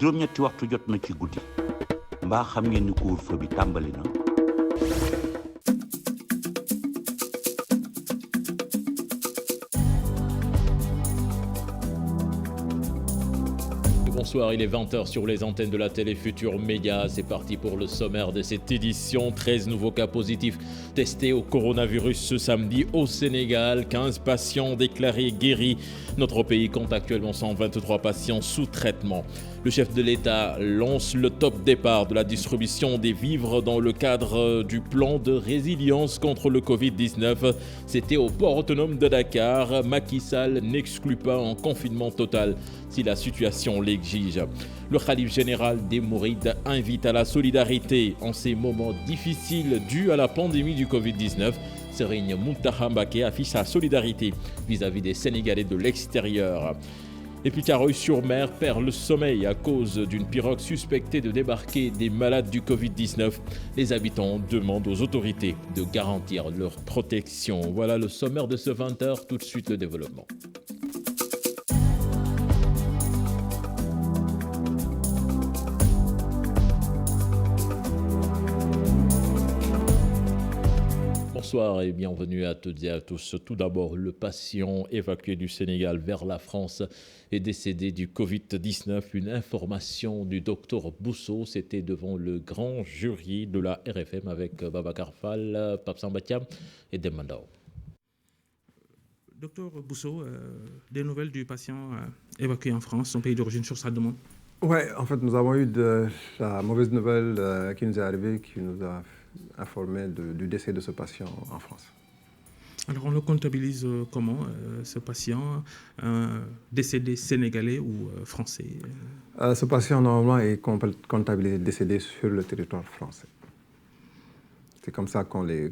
juróom-ñetti waxtu jot na ci guddi mbaa xam ngeen ni couvre-feu bi tàmbali na. Bonsoir, il est 20h sur les antennes de la télé Futur Média. C'est parti pour le sommaire de cette édition. 13 nouveaux cas positifs testés au coronavirus ce samedi au Sénégal. 15 patients déclarés guéris. Notre pays compte actuellement 123 patients sous traitement. Le chef de l'État lance le top départ de la distribution des vivres dans le cadre du plan de résilience contre le Covid-19. C'était au port autonome de Dakar. Macky Sall n'exclut pas un confinement total si la situation l'exige. Le khalife général des Mourides invite à la solidarité en ces moments difficiles dus à la pandémie du Covid-19. Serigne Mountakha Mbacké affiche sa solidarité vis-à-vis des Sénégalais de l'extérieur. Et puis Thiaroye-sur-Mer perd le sommeil à cause d'une pirogue suspectée de débarquer des malades du Covid-19. Les habitants demandent aux autorités de garantir leur protection. Voilà le sommaire de ce 20h, tout de suite le développement. Bonsoir et bienvenue à toutes et à tous. Tout d'abord, le patient évacué du Sénégal vers la France est décédé du Covid-19. Une information du docteur Bousso, c'était devant le grand jury de la RFM avec Babacar Fall, Pape Samba Thiam et Demandao. Docteur Bousso, des nouvelles du patient évacué en France, son pays d'origine, sur sa demande? Oui, en fait, nous avons eu de la mauvaise nouvelle qui nous est arrivée, qui nous a informé du décès de ce patient en France. Alors on le comptabilise comment, ce patient, décédé sénégalais ou français? Ce patient, normalement, est comptabilisé décédé sur le territoire français. C'est comme ça qu'on le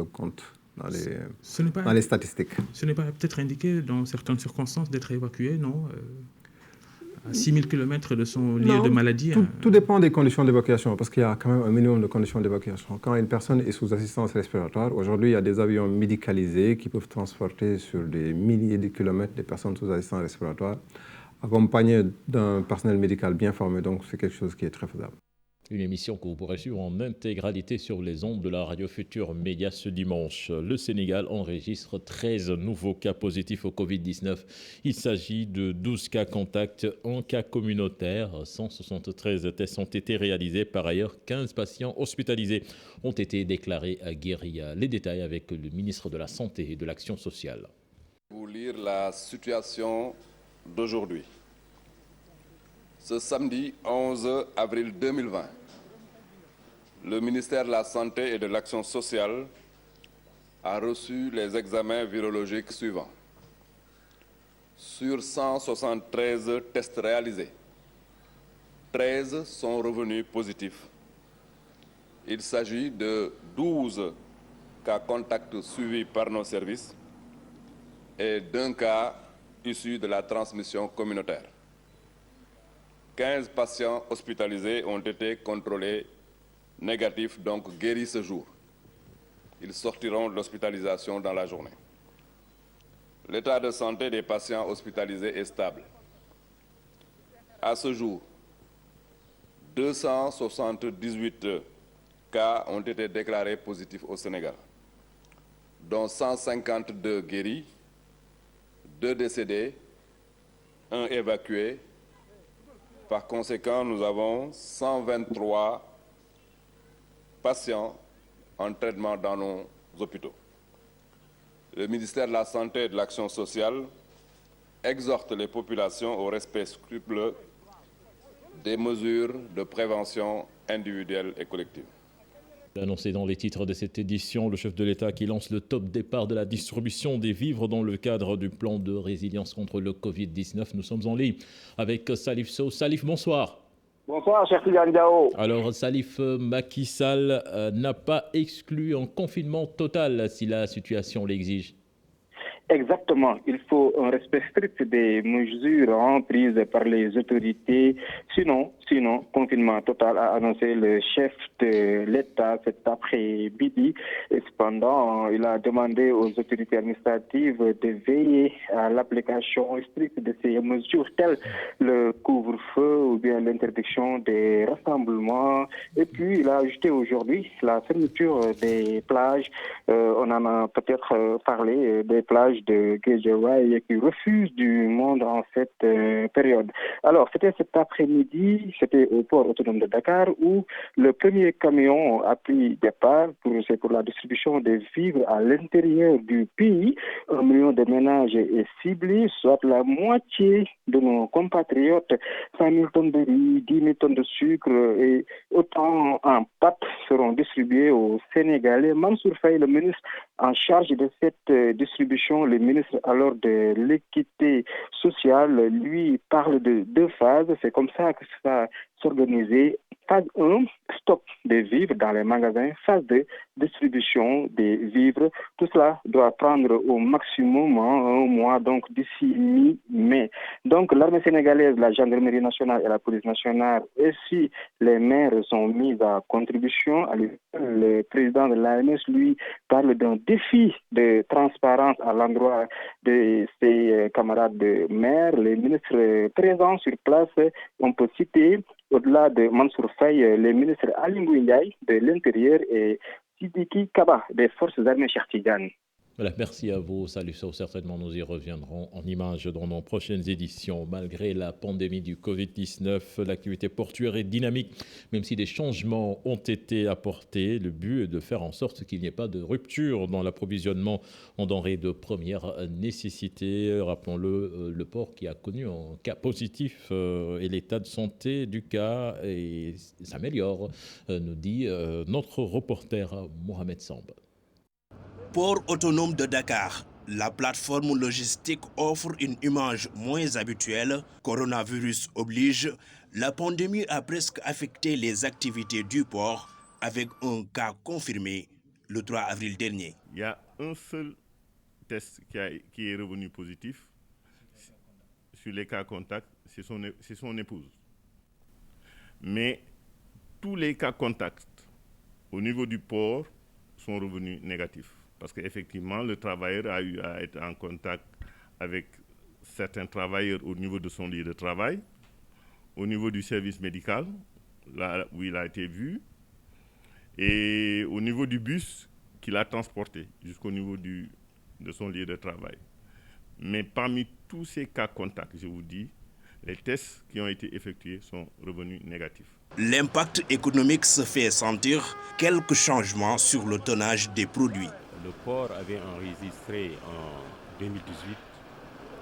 compte dans les statistiques. Ce n'est pas peut-être indiqué dans certaines circonstances d'être évacué, non? À 6000 km de son lieu de maladie. Tout dépend des conditions d'évacuation, parce qu'il y a quand même un minimum de conditions d'évacuation. Quand une personne est sous assistance respiratoire, aujourd'hui, il y a des avions médicalisés qui peuvent transporter sur des milliers de kilomètres des personnes sous assistance respiratoire, accompagnées d'un personnel médical bien formé, donc c'est quelque chose qui est très faisable. Une émission que vous pourrez suivre en intégralité sur les ondes de la radio Futur Média ce dimanche. Le Sénégal enregistre 13 nouveaux cas positifs au Covid-19. Il s'agit de 12 cas contacts, 1 cas communautaire. 173 tests ont été réalisés. Par ailleurs, 15 patients hospitalisés ont été déclarés guéris. Les détails avec le ministre de la Santé et de l'Action sociale. Pour lire la situation d'aujourd'hui. Ce samedi 11 avril 2020, le ministère de la Santé et de l'Action sociale a reçu les examens virologiques suivants. Sur 173 tests réalisés, 13 sont revenus positifs. Il s'agit de 12 cas contacts suivis par nos services et d'un cas issu de la transmission communautaire. 15 patients hospitalisés ont été contrôlés négatifs, donc guéris ce jour. Ils sortiront de l'hospitalisation dans la journée. L'état de santé des patients hospitalisés est stable. À ce jour, 278 cas ont été déclarés positifs au Sénégal, dont 152 guéris, 2 décédés, 1 évacué. Par conséquent, nous avons 123 patients en traitement dans nos hôpitaux. Le ministère de la Santé et de l'Action sociale exhorte les populations au respect scrupuleux des mesures de prévention individuelle et collective. Annoncé dans les titres de cette édition, le chef de l'État qui lance le top départ de la distribution des vivres dans le cadre du plan de résilience contre le Covid-19. Nous sommes en ligne avec Salif Sow. Salif, bonsoir. Bonsoir, cher Kylian Diao. Alors, Salif, Macky Sall n'a pas exclu un confinement total si la situation l'exige. Exactement. Il faut un respect strict des mesures prises par les autorités. Sinon, confinement total, a annoncé le chef de l'État cet après-midi. Et cependant, il a demandé aux autorités administratives de veiller à l'application stricte de ces mesures telles le couvre-feu l'interdiction des rassemblements. Et puis, il a ajouté aujourd'hui la fermeture des plages. On en a peut-être parlé des plages de Guédiawaye qui refusent du monde en cette période. Alors, c'était cet après-midi, c'était au port autonome de Dakar où le premier camion a pris départ pour la distribution des vivres à l'intérieur du pays. 1 million de ménages est ciblé, soit la moitié de nos compatriotes. 5 000 tonnes de riz, 10 000 tonnes de sucre et autant en pâtes seront distribués aux Sénégalais. Mansour Faye, le ministre en charge de cette distribution, le ministre alors de l'équité sociale, lui parle de 2 phases. C'est comme ça que ça va s'organiser. Phase 1, stock des vivres dans les magasins. Phase 2, distribution des vivres. Tout cela doit prendre au maximum 1 mois, donc d'ici mi-mai. Donc l'armée sénégalaise, la gendarmerie nationale et la police nationale, ainsi les maires sont mis à contribution. Le président de l'AMS, lui, parle d'un défi de transparence à l'endroit de ses camarades de maires. Les ministres présents sur place, on peut citer, au-delà de Mansour Faye, les ministres Ali Ngouille Ndiaye de l'Intérieur et Sidiki Kaba des Forces armées Cheikh Tidiane. Voilà, merci à vous. Salut, certainement nous y reviendrons en images dans nos prochaines éditions. Malgré la pandémie du Covid-19, l'activité portuaire est dynamique, même si des changements ont été apportés. Le but est de faire en sorte qu'il n'y ait pas de rupture dans l'approvisionnement en denrées de première nécessité. Rappelons-le, le port qui a connu un cas positif et l'état de santé du cas s'améliore, nous dit notre reporter Mohamed Samb. Port autonome de Dakar, la plateforme logistique offre une image moins habituelle. Coronavirus oblige, la pandémie a presque affecté les activités du port avec un cas confirmé le 3 avril dernier. Il y a un seul test qui est revenu positif sur les cas contacts, c'est son épouse. Mais tous les cas contacts au niveau du port sont revenus négatifs. Parce qu'effectivement, le travailleur a eu à être en contact avec certains travailleurs au niveau de son lieu de travail, au niveau du service médical, là où il a été vu, et au niveau du bus qu'il a transporté jusqu'au niveau de son lieu de travail. Mais parmi tous ces cas contacts, je vous dis, les tests qui ont été effectués sont revenus négatifs. L'impact économique se fait sentir. Quelques changements sur le tonnage des produits. Le port avait enregistré en 2018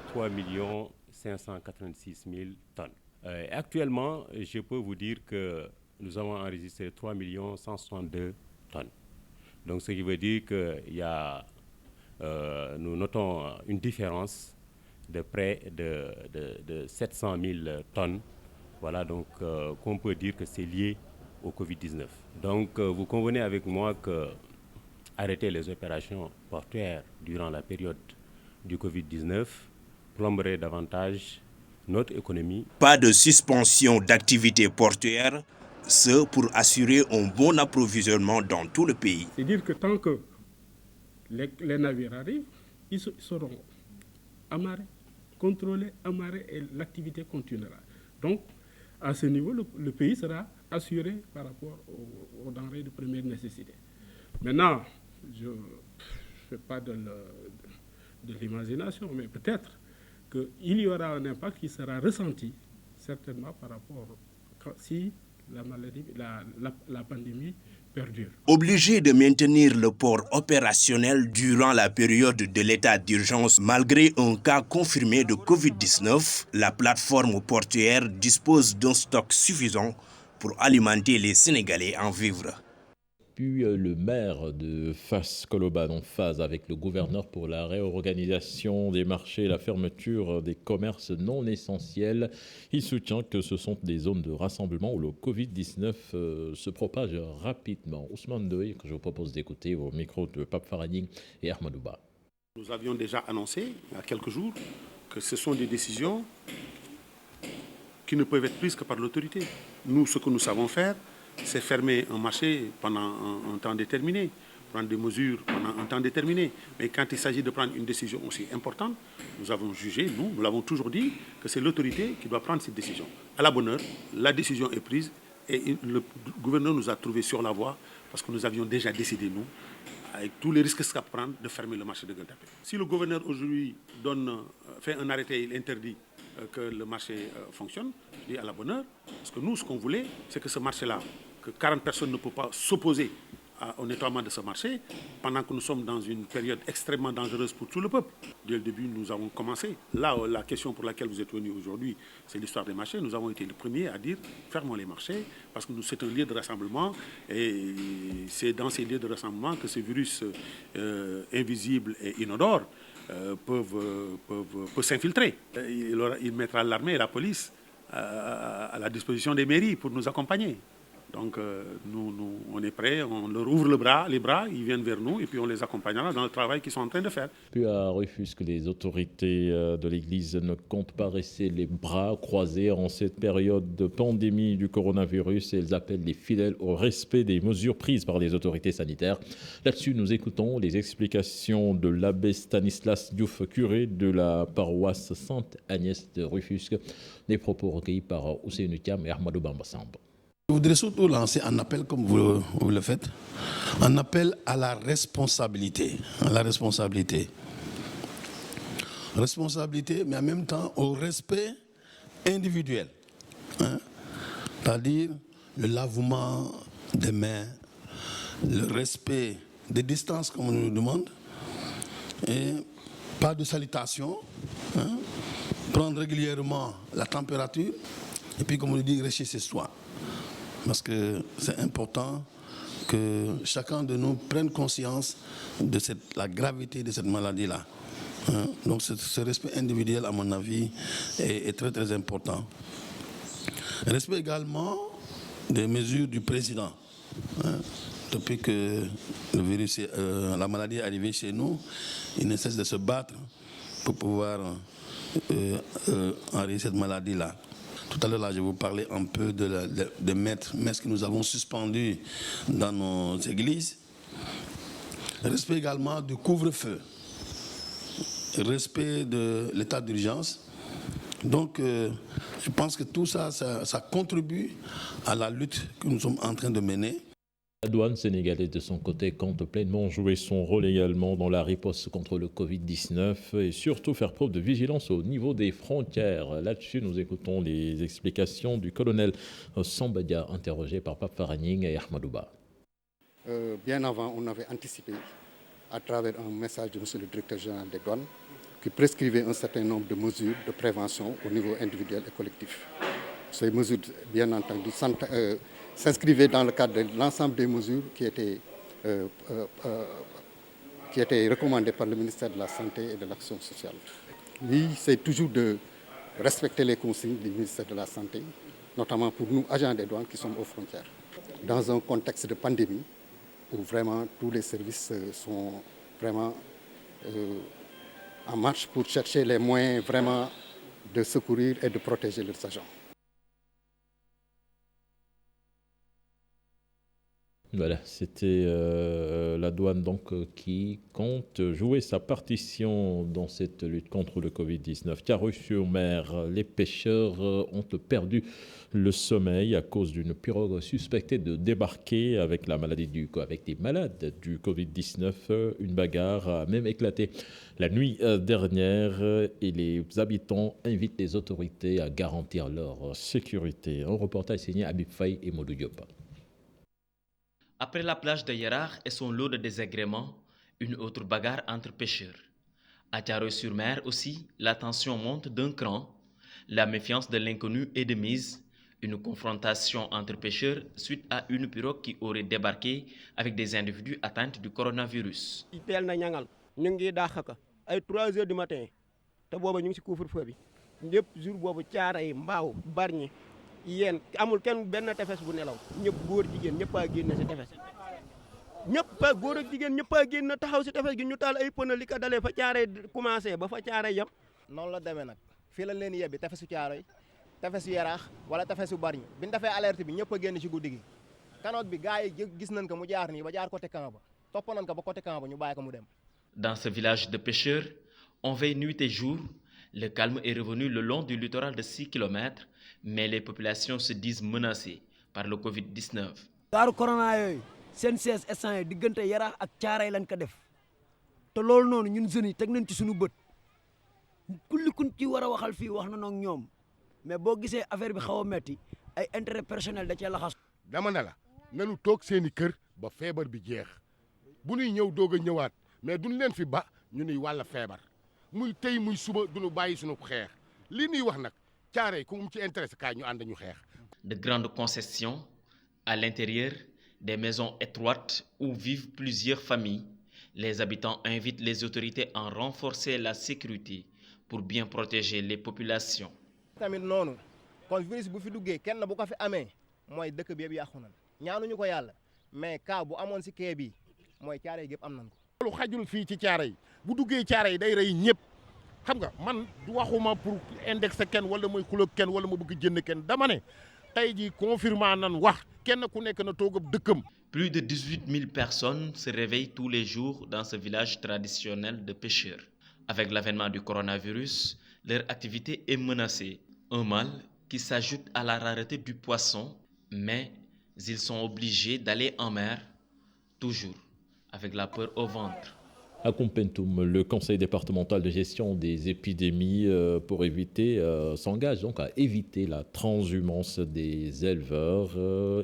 3 586 000 tonnes. Actuellement, je peux vous dire que nous avons enregistré 3 162 tonnes. Donc, ce qui veut dire que nous notons une différence de près de 700 000 tonnes. Voilà, donc qu'on peut dire que c'est lié au Covid-19. Donc, vous convenez avec moi que arrêter les opérations portuaires durant la période du Covid-19 plomberait davantage notre économie. Pas de suspension d'activité portuaire, ce pour assurer un bon approvisionnement dans tout le pays. C'est-à-dire que tant que les navires arrivent, ils seront amarrés, contrôlés, amarrés et l'activité continuera. Donc, à ce niveau, le pays sera assuré par rapport aux denrées de première nécessité. Maintenant, je ne fais pas de l'imagination, mais peut-être qu'il y aura un impact qui sera ressenti certainement par rapport si la pandémie perdure. Obligé de maintenir le port opérationnel durant la période de l'état d'urgence malgré un cas confirmé de Covid-19, la plateforme portuaire dispose d'un stock suffisant pour alimenter les Sénégalais en vivres. Puis le maire de Fass Colobane en phase avec le gouverneur pour la réorganisation des marchés et la fermeture des commerces non essentiels. Il soutient que ce sont des zones de rassemblement où le Covid-19 se propage rapidement. Ousmane Doye, que je vous propose d'écouter au micro de Pape Faradine et Ahmadouba. Nous avions déjà annoncé il y a quelques jours que ce sont des décisions qui ne peuvent être prises que par l'autorité. Nous, ce que nous savons faire, c'est fermer un marché pendant un temps déterminé. prendre des mesures pendant un temps déterminé. Mais quand il s'agit de prendre une décision aussi importante, nous avons jugé, nous l'avons toujours dit, que c'est l'autorité qui doit prendre cette décision. À la bonne heure, la décision est prise et le gouverneur nous a trouvés sur la voie parce que nous avions déjà décidé, nous, avec tous les risques que ça prend, de fermer le marché de Gueule-Tapée. Si le gouverneur aujourd'hui fait un arrêté, il interdit que le marché fonctionne, je dis à la bonne heure, parce que nous, ce qu'on voulait, c'est que ce marché-là, que 40 personnes ne peuvent pas s'opposer au nettoiement de ce marché, pendant que nous sommes dans une période extrêmement dangereuse pour tout le peuple. Dès le début, nous avons commencé. Là, la question pour laquelle vous êtes venus aujourd'hui, c'est l'histoire des marchés. Nous avons été les premiers à dire fermons les marchés, parce que c'est un lieu de rassemblement, et c'est dans ces lieux de rassemblement que ces virus invisibles et inodores peuvent s'infiltrer. Il mettra l'armée et la police à la disposition des mairies pour nous accompagner. Donc nous, on est prêts, on leur ouvre les bras, ils viennent vers nous et puis on les accompagnera dans le travail qu'ils sont en train de faire. Puis à Rufisque, les autorités de l'Église ne comptent pas rester les bras croisés en cette période de pandémie du coronavirus et elles appellent les fidèles au respect des mesures prises par les autorités sanitaires. Là-dessus, nous écoutons les explications de l'abbé Stanislas Diouf, curé de la paroisse Sainte-Agnès de Rufisque, des propos recueillis par Ousseynou Thiam et Ahmadou Bamba Samb. Je voudrais surtout lancer un appel, comme vous le faites, un appel à la responsabilité. Responsabilité, mais en même temps au respect individuel. C'est-à-dire le lavement des mains, le respect des distances, comme on nous demande, et pas de salutation, prendre régulièrement la température, et puis, comme on le dit, rester chez soi. Parce que c'est important que chacun de nous prenne conscience de la gravité de cette maladie-là. Donc ce respect individuel, à mon avis, est très très important. Respect également des mesures du président. Depuis que le virus, la maladie est arrivée chez nous, il ne cesse de se battre pour pouvoir enrayer cette maladie-là. Tout à l'heure, là, je vous parlais un peu des messes que nous avons suspendues dans nos églises. Respect également du couvre-feu. Respect de l'état d'urgence. Donc, je pense que tout ça contribue à la lutte que nous sommes en train de mener. La douane sénégalaise, de son côté, compte pleinement jouer son rôle également dans la riposte contre le Covid-19 et surtout faire preuve de vigilance au niveau des frontières. Là-dessus, nous écoutons les explications du colonel Sambadia, interrogé par Pape Faraning et Ahmadouba. Bien avant, on avait anticipé à travers un message de M. le directeur général des douanes qui prescrivait un certain nombre de mesures de prévention au niveau individuel et collectif. Ces mesures, bien entendu, s'inscrivait dans le cadre de l'ensemble des mesures qui étaient recommandées par le ministère de la Santé et de l'Action sociale. Oui, c'est toujours de respecter les consignes du ministère de la Santé, notamment pour nous, agents des douanes qui sommes aux frontières. Dans un contexte de pandémie, où vraiment tous les services sont vraiment en marche pour chercher les moyens vraiment de secourir et de protéger leurs agents. Voilà, c'était la douane donc qui compte jouer sa partition dans cette lutte contre le Covid-19. Carreau-sur-Mer, les pêcheurs ont perdu le sommeil à cause d'une pirogue suspectée de débarquer avec des malades du Covid-19. Une bagarre a même éclaté la nuit dernière et les habitants invitent les autorités à garantir leur sécurité. Un reportage signé Habib Faye et Modou Diop. Après la plage de Yarar et son lot de désagréments, une autre bagarre entre pêcheurs. À Thiaroye-sur-Mer aussi, la tension monte d'un cran. La méfiance de l'inconnu est de mise. Une confrontation entre pêcheurs suite à une pirogue qui aurait débarqué avec des individus atteints du coronavirus. teel na ñangal ñu ngi dàq ko ay 3 heures du matin te booba ñu ngi ci couvre-feu bi lépp jour boobu Thiaroye Mbao Bargny yéen amul kenn benn tefes bu nelaw ñëpp góor jigéen ñëpp a génn ci tefes ñëpp a góor ak jigéen ñëpp a génn taxaw ci tefes gi ñu taal ay pneu li ko dalee fa Thiaroye commencé ba fa Thiaroye yem. noonu la demee nag fii lañ leen yebbi tefesu Thiaroye tefesu Yaraax wala tefesu Bargny bi ñu defee alerte bi ñëpp a génn ci guddi gi kanoot bi gars yi gis nañ ko mu jaar nii ba jaar côté camp ba topp nañ ko ba côté camp ba ñu bàyyi ko mu dem. Dans ce village de pêcheurs, on veille nuit et jour. Le calme est revenu le long du littoral de 6 km, mais les populations se disent menacées par le Covid-19. gaaru corona yooyu seen siège instant yi diggante Yaraax ak Caaray lañ ko def te loolu noonu ñun jeunes yi teg nañ ci suñu bët kulli kun ci war a waxal fii wax na noog ñoom mais boo gisee affaire bi xaw a metti ay intérêt personnel da cee laxas. dama ne la nanu toog seeni kër ba feebar bi jeex bu ñuy ñëw doog a ñëwaat mais duñ leen fi ba ñu nuy wàlla feebar muy tey muy suba duñu bàyyi suñu xeex li ñuy wax nag Caaray ku mu ci intéressé kaay ñu ànd ñu xeex. De grandes concessions à l'intérieur, des maisons étroites où vivent plusieurs familles. Les habitants invitent les autorités à renforcer la sécurité pour bien protéger les populations. tamit noonu kon virus bu fi duggee kenn bu ko fi amee mooy dëkk bi yëpp yàqu nañ ñaanuñu ko yàlla mais cas bu amoon si kee bi mooy Caaray gépp am nañ ko. loolu xajul fii ci Caaray bu duggee Caaray day rey ñëpp xam nga man du waxuma pour indexer kenn wala mooy xulóog kenn wala ma bëgg jënd kenn dama ne tey jii confirmant nan wax kenn ku nekk na toog ab dëkkam. Plus de 18 000 personnes se réveillent tous les jours dans ce village traditionnel de pêcheurs. Avec l'avènement du coronavirus, leur activité est menacée. Un mal qui s'ajoute à la rareté du poisson, mais ils sont obligés d'aller en mer, toujours avec la peur au ventre. À Koumpentoum, le conseil départemental de gestion des épidémies s'engage donc à éviter la transhumance des éleveurs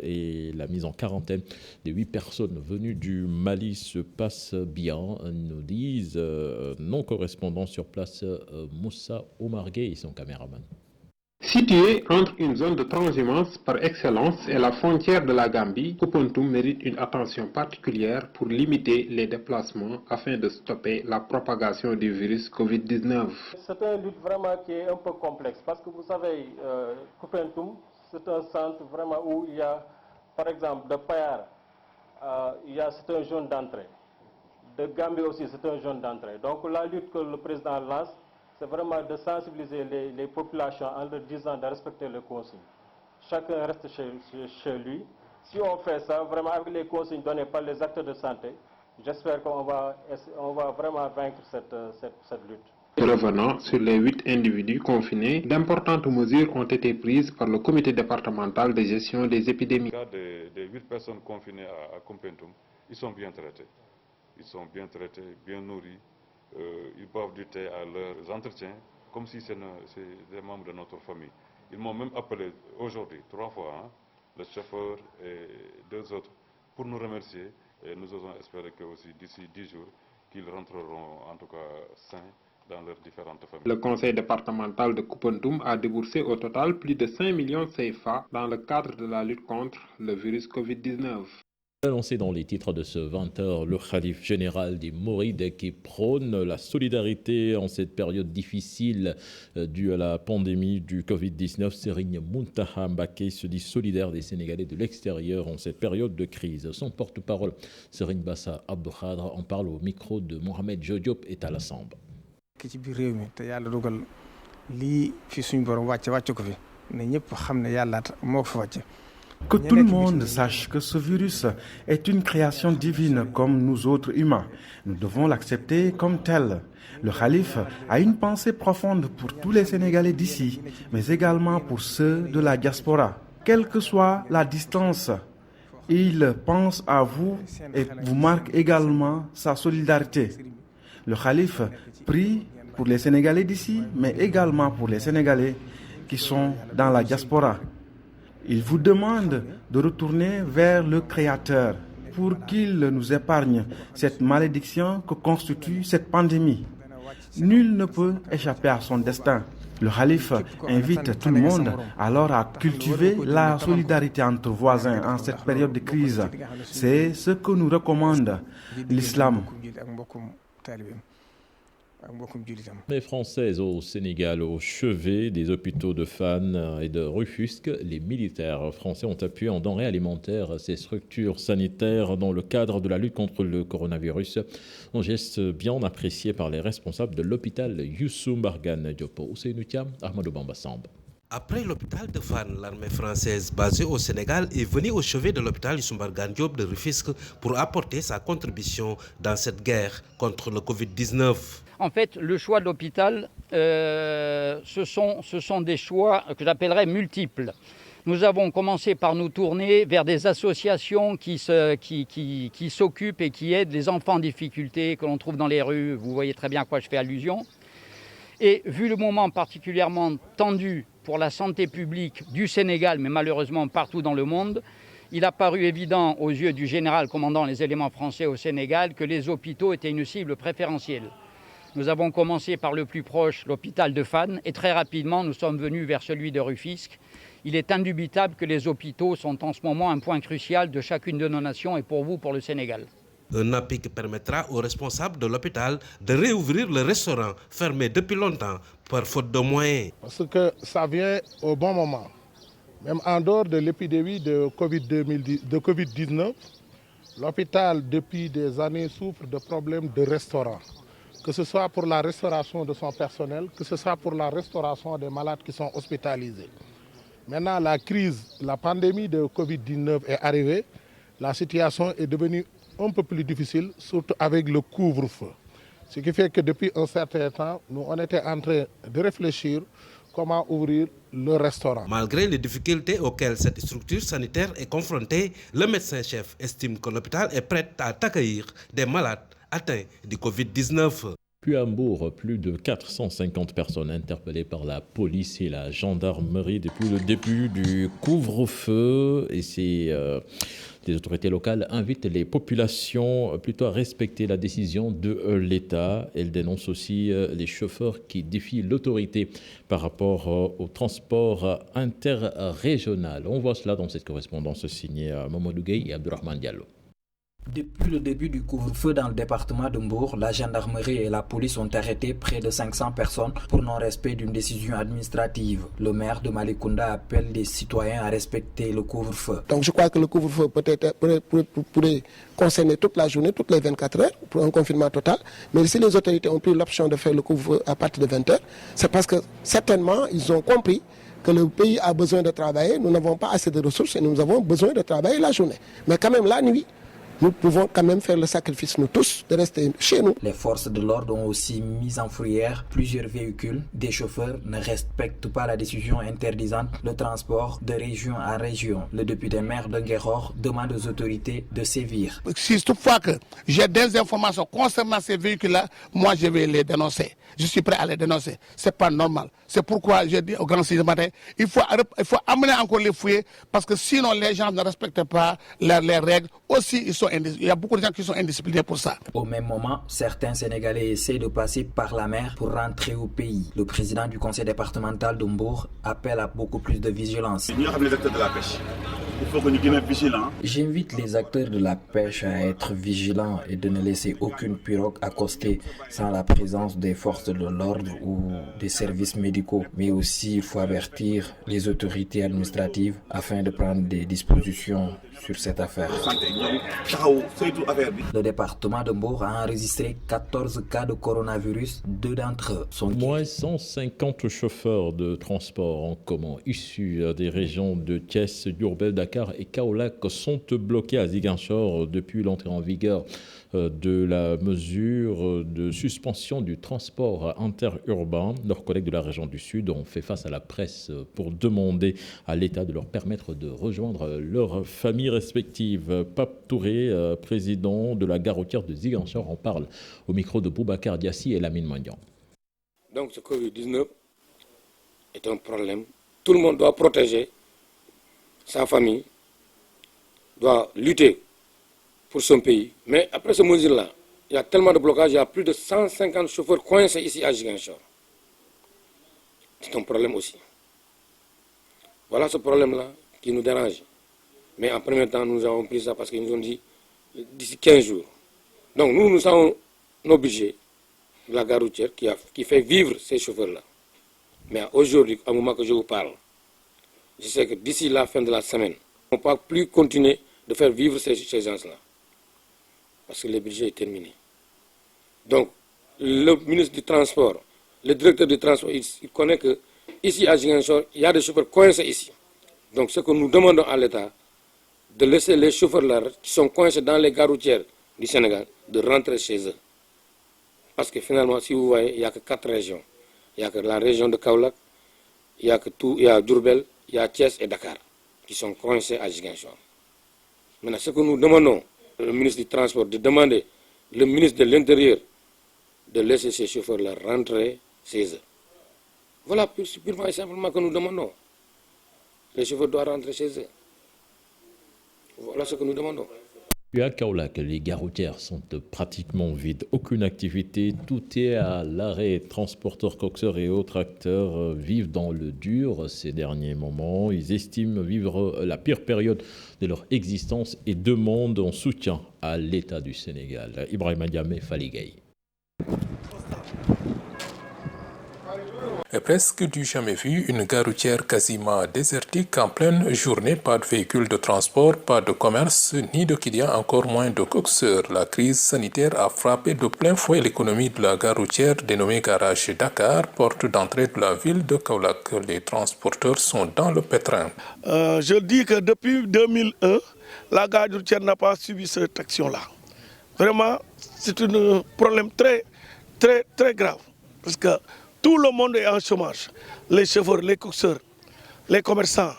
et la mise en quarantaine des 8 personnes venues du Mali se passe bien, nous disent nos correspondants sur place, Moussa Omargué et son caméraman. Situé entre une zone de transhumance par excellence et la frontière de la Gambie, Koumpentoum mérite une attention particulière pour limiter les déplacements afin de stopper la propagation du virus Covid-19. C'est une lutte vraiment qui est un peu complexe parce que vous savez, Koumpentoum, c'est un centre vraiment où il y a, par exemple, de Payar, c'est un zone d'entrée. De Gambie aussi, c'est un zone d'entrée. Donc la lutte que le président lance, c'est vraiment de sensibiliser les populations en leur disant de respecter les consignes. Chacun reste chez lui. Si on fait ça, vraiment avec les consignes données par les acteurs de santé, j'espère qu'on va vraiment vaincre cette lutte. Revenant sur les 8 individus confinés, d'importantes mesures ont été prises par le comité départemental de gestion des épidémies. Dans le cas des 8 personnes confinées à Koumpentoum, ils sont bien traités. Ils sont bien traités, bien nourris. Ils boivent du thé à leurs entretiens, comme si c'est des membres de notre famille. Ils m'ont même appelé aujourd'hui 3 fois, le chauffeur et 2 autres, pour nous remercier. Et nous osons espérer que aussi d'ici 10 jours, qu'ils rentreront en tout cas sains dans leurs différentes familles. Le conseil départemental de Koumpentoum a déboursé au total plus de 5 millions de CFA dans le cadre de la lutte contre le virus Covid-19. Annoncé dans les titres de ce 20h, le khalife général des Mourides qui prône la solidarité en cette période difficile due à la pandémie du Covid-19. Serigne Mountakha Mbacké se dit solidaire des Sénégalais de l'extérieur en cette période de crise. Son porte-parole, Serigne Bassa Abdou Khadre, en parle au micro de Mohamed Diop et Talla Samb. ci biir réew mi te yàlla dogal lii fi suñu borom wàcce ko fi ne ñëpp xam ne yàlla moo ko fi wàcce. Que tout le monde sache que ce virus est une création divine comme nous autres humains. Nous devons l'accepter comme tel. Le khalife a une pensée profonde pour tous les Sénégalais d'ici, mais également pour ceux de la diaspora. Quelle que soit la distance, il pense à vous et vous marque également sa solidarité. Le khalife prie pour les Sénégalais d'ici, mais également pour les Sénégalais qui sont dans la diaspora. Il vous demande de retourner vers le Créateur pour qu'il nous épargne cette malédiction que constitue cette pandémie. Nul ne peut échapper à son destin. Le khalife invite tout le monde alors à cultiver la solidarité entre voisins en cette période de crise. C'est ce que nous recommande l'islam. Les Françaises au Sénégal, au chevet des hôpitaux de Fann et de Rufisque, les militaires français ont appuyé en denrées alimentaires ces structures sanitaires dans le cadre de la lutte contre le coronavirus. Un geste bien apprécié par les responsables de l'hôpital Youssou Mbargane Diop. Ousseynou Thiam, Ahmadou Bamba Samb. Après l'hôpital de Fann, l'armée française basée au Sénégal est venue au chevet de l'hôpital Youssou Mbargane Diop de Rufisque pour apporter sa contribution dans cette guerre contre le Covid-19. En fait, le choix de l'hôpital, ce sont des choix que j'appellerais multiples. Nous avons commencé par nous tourner vers des associations qui s'occupent et qui aident les enfants en difficulté que l'on trouve dans les rues. Vous voyez très bien à quoi je fais allusion. Et vu le moment particulièrement tendu pour la santé publique du Sénégal, mais malheureusement partout dans le monde, il a paru évident aux yeux du général commandant les éléments français au Sénégal que les hôpitaux étaient une cible préférentielle. Nous avons commencé par le plus proche, l'hôpital de Fann, et très rapidement nous sommes venus vers celui de Rufisque. Il est indubitable que les hôpitaux sont en ce moment un point crucial de chacune de nos nations et pour vous, pour le Sénégal. Un appui qui permettra aux responsables de l'hôpital de réouvrir le restaurant fermé depuis longtemps par faute de moyens. Parce que ça vient au bon moment. Même en dehors de l'épidémie de Covid-19, l'hôpital depuis des années souffre de problèmes de restaurant. Que ce soit pour la restauration de son personnel, que ce soit pour la restauration des malades qui sont hospitalisés. Maintenant, la pandémie de Covid-19 est arrivée, la situation est devenue un peu plus difficile, surtout avec le couvre-feu. Ce qui fait que depuis un certain temps, nous on était en train de réfléchir comment ouvrir le restaurant. Malgré les difficultés auxquelles cette structure sanitaire est confrontée, le médecin-chef estime que l'hôpital est prêt à accueillir des malades atteints du Covid-19. Puis à Mbour, plus de 450 personnes interpellées par la police et la gendarmerie depuis le début du couvre-feu. Et les autorités locales invitent les populations plutôt à respecter la décision de l'État. Elles dénoncent aussi les chauffeurs qui défient l'autorité par rapport au transport interrégional. On voit cela dans cette correspondance signée Mamadou Gueye et Abdourahmane Diallo. Depuis le début du couvre-feu dans le département de Mbour, la gendarmerie et la police ont arrêté près de 500 personnes pour non-respect d'une décision administrative. Le maire de Malicounda appelle les citoyens à respecter le couvre-feu. Donc je crois que le couvre-feu pourrait concerner toute la journée, toutes les 24 heures, pour un confinement total. Mais si les autorités ont pris l'option de faire le couvre-feu à partir de 20 heures, c'est parce que certainement ils ont compris que le pays a besoin de travailler. Nous n'avons pas assez de ressources et nous avons besoin de travailler la journée. Mais quand même la nuit, nous pouvons quand même faire le sacrifice, nous tous, de rester chez nous. Les forces de l'ordre ont aussi mis en fourrière plusieurs véhicules. Des chauffeurs ne respectent pas la décision interdisant le transport de région à région. Le député maire de Nguéror demande aux autorités de sévir. Si toutefois que j'ai des informations concernant ces véhicules-là, moi je vais les dénoncer. Je suis prêt à les dénoncer. Ce n'est pas normal. C'est pourquoi j'ai dit au grand ce matin, il faut amener encore les fouillés parce que sinon les gens ne respectent pas les règles. Aussi, il y a beaucoup de gens qui sont indisciplinés pour ça. Au même moment, certains Sénégalais essaient de passer par la mer pour rentrer au pays. Le président du conseil départemental de Mbour appelle à beaucoup plus de vigilance. Les acteurs de la pêche, il faut que nous soyons vigilants. J'invite les acteurs de la pêche à être vigilants et de ne laisser aucune pirogue accoster sans la présence des forces de l'ordre ou des services médicaux. Mais aussi, il faut avertir les autorités administratives afin de prendre des dispositions sur cette affaire. Le département de Mbour a enregistré 14 cas de coronavirus. 2 d'entre eux sont... Moins 150 chauffeurs de transport en commun issus des régions de Thiès, Diourbel, Dakar et Kaolack sont bloqués à Ziguinchor depuis l'entrée en vigueur de la mesure de suspension du transport interurbain. Leurs collègues de la région du Sud ont fait face à la presse pour demander à l'État de leur permettre de rejoindre leurs familles respectives. Pape Touré, président de la gare routière de Ziguinchor, en parle au micro de Boubacar Diassi et Lamine Mandian. Donc ce Covid-19 est un problème. Tout le monde doit protéger sa famille, doit lutter pour son pays. Mais après ce mesure-là, il y a tellement de blocages, il y a plus de 150 chauffeurs coincés ici à Ziguinchor. C'est un problème aussi. Voilà ce problème-là qui nous dérange. Mais en premier temps, nous avons pris ça parce qu'ils nous ont dit d'ici 15 jours. Donc nous sommes obligés de la gare routière qui fait vivre ces chauffeurs-là. Mais aujourd'hui, au moment que je vous parle, je sais que d'ici la fin de la semaine, on ne peut plus continuer de faire vivre ces gens-là. Parce que le budget est terminé. Donc, le ministre du Transport, le directeur du Transport, il connaît que Ici à Ziguinchor, il y a des chauffeurs coincés ici. Donc ce que nous demandons à l'État, de laisser les chauffeurs là qui sont coincés dans les gares routières du Sénégal, de rentrer chez eux. Parce que finalement, si vous voyez, il n'y a que 4 régions. Il n'y a que la région de Kaolack, il y a Diourbel, il y a Thiès et Dakar qui sont coincés à Ziguinchor. Maintenant, ce que nous demandons, le ministre du Transport, de demander le ministre de l'Intérieur de laisser ces chauffeurs-là rentrer chez eux. Voilà purement et simplement que nous demandons. Les chauffeurs doivent rentrer chez eux. Voilà ce que nous demandons. Puis à Kaolack, les gares routières sont pratiquement vides. Aucune activité, tout est à l'arrêt. Transporteurs, coxeurs et autres acteurs vivent dans le dur ces derniers moments. Ils estiment vivre la pire période de leur existence et demandent un soutien à l'État du Sénégal. Ibrahima Diamé, Faligay. Presque du jamais vu, une gare routière quasiment désertique en pleine journée, pas de véhicules de transport, pas de commerce, ni de clients, encore moins de coxeurs. La crise sanitaire a frappé de plein fouet l'économie de la gare routière dénommée Garage Dakar, porte d'entrée de la ville de Kaolack. Les transporteurs sont dans le pétrin. Je dis que depuis 2001, la gare routière n'a pas subi cette action-là. Vraiment, c'est un problème très grave, parce que tout le monde est en chômage. Les chauffeurs, les coxeurs, les commerçants,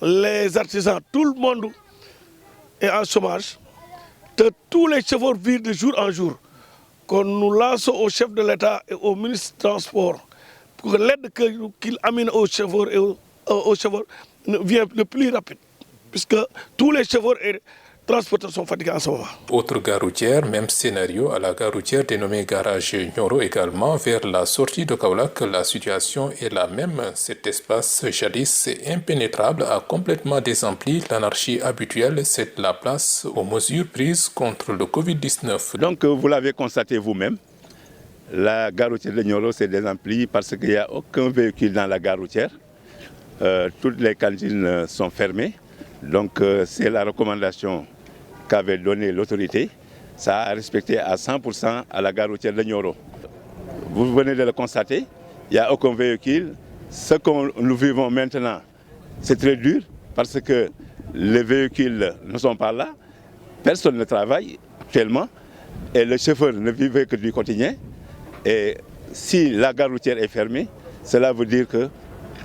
les artisans, tout le monde est en chômage. Tous les chauffeurs vivent de jour en jour. Qu'on nous lance au chef de l'État et au ministre du Transport pour que l'aide qu'il amène aux chauffeurs vienne le plus rapide. Puisque tous les chauffeurs et transporteurs sont fatigués en ce moment. Autre gare routière, même scénario à la gare routière dénommée Garage Nioro également. Vers la sortie de Kaolack, la situation est la même. Cet espace jadis impénétrable a complètement désempli. L'anarchie habituelle cède la place aux mesures prises contre le Covid-19. Donc vous l'avez constaté vous-même, la gare routière de Nioro s'est désemplie parce qu'il n'y a aucun véhicule dans la gare routière. Toutes les cantines sont fermées. Donc c'est la recommandation qu'avait donnée l'autorité. Ça a respecté à 100% à la gare routière de Nioro. Vous venez de le constater, il n'y a aucun véhicule. Ce que nous vivons maintenant, c'est très dur parce que les véhicules ne sont pas là. Personne ne travaille actuellement et le chauffeur ne vivait que du quotidien. Et si la gare routière est fermée, cela veut dire que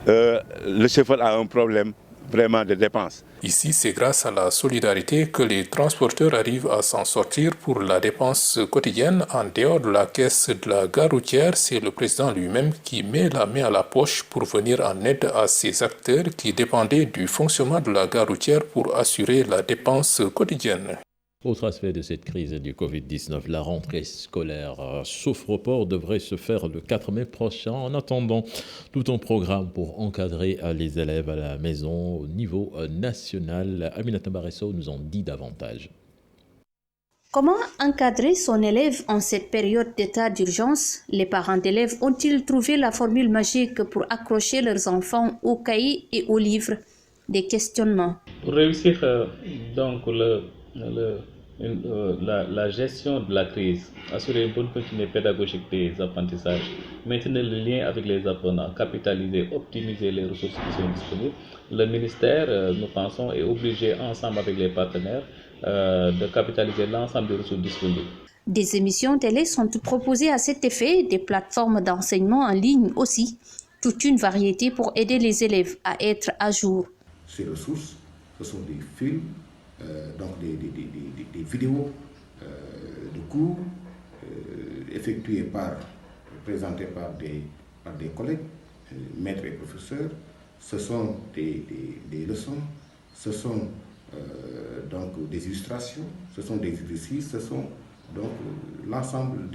le chauffeur a un problème vraiment de dépenses. Ici, c'est grâce à la solidarité que les transporteurs arrivent à s'en sortir pour la dépense quotidienne. En dehors de la caisse de la gare routière, c'est le président lui-même qui met la main à la poche pour venir en aide à ces acteurs qui dépendaient du fonctionnement de la gare routière pour assurer la dépense quotidienne. Autre aspect de cette crise du Covid-19, la rentrée scolaire, sauf report, devrait se faire le 4 mai prochain. En attendant, tout un programme pour encadrer les élèves à la maison au niveau national. Aminata Baresso nous en dit davantage. Comment encadrer son élève en cette période d'état d'urgence? Les parents d'élèves ont-ils trouvé la formule magique pour accrocher leurs enfants aux cahiers et aux livres? Des questionnements. Pour réussir la gestion de la crise, assurer une bonne continuité pédagogique des apprentissages, maintenir le lien avec les apprenants, capitaliser, optimiser les ressources qui sont disponibles. Le ministère, nous pensons, est obligé, ensemble avec les partenaires, de capitaliser l'ensemble des ressources disponibles. Des émissions télé sont proposées à cet effet, des plateformes d'enseignement en ligne aussi. Toute une variété pour aider les élèves à être à jour. Ces ressources, ce sont des films, donc des vidéos de cours présentés par des collègues, maîtres et professeurs. Ce sont des leçons, ce sont donc des illustrations, ce sont des exercices, ce sont donc l'ensemble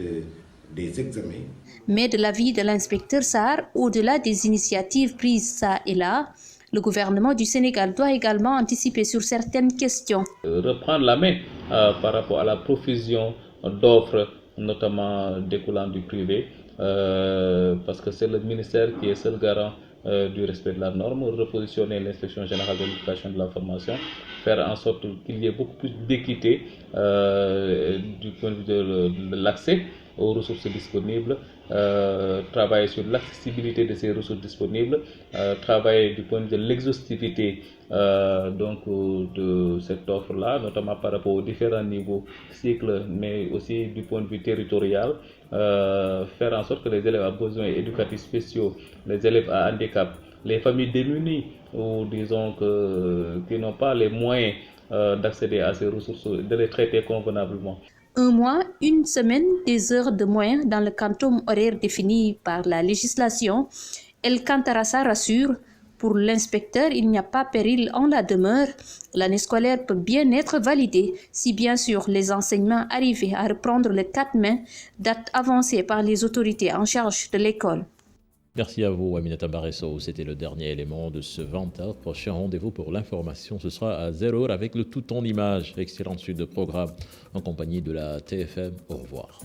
des examens. Mais de l'avis de l'inspecteur Sarr, au-delà des initiatives prises ça et là, le gouvernement du Sénégal doit également anticiper sur certaines questions. Reprendre la main par rapport à la profusion d'offres, notamment découlant du privé, parce que c'est le ministère qui est seul garant du respect de la norme, repositionner l'inspection générale de l'éducation et de la formation, faire en sorte qu'il y ait beaucoup plus d'équité du point de vue de l'accès aux ressources disponibles travailler sur l'accessibilité de ces ressources disponibles, travailler du point de vue de l'exhaustivité de cette offre-là, notamment par rapport aux différents niveaux cycles, mais aussi du point de vue territorial, faire en sorte que les élèves à besoins éducatifs spéciaux, les élèves à handicap, les familles démunies ou disons qui n'ont pas les moyens d'accéder à ces ressources, de les traiter convenablement. Un mois, une semaine, des heures de moins dans le quantum horaire défini par la législation. El Cantarasa rassure, pour l'inspecteur, il n'y a pas péril en la demeure. L'année scolaire peut bien être validée si bien sûr les enseignements arrivaient à reprendre le 4 mai, date avancée par les autorités en charge de l'école. Merci à vous, Aminata Baresso. C'était le dernier élément de ce 20h. Prochain rendez-vous pour l'information, ce sera à 0h avec le tout en image. Excellente suite de programme en compagnie de la TFM. Au revoir.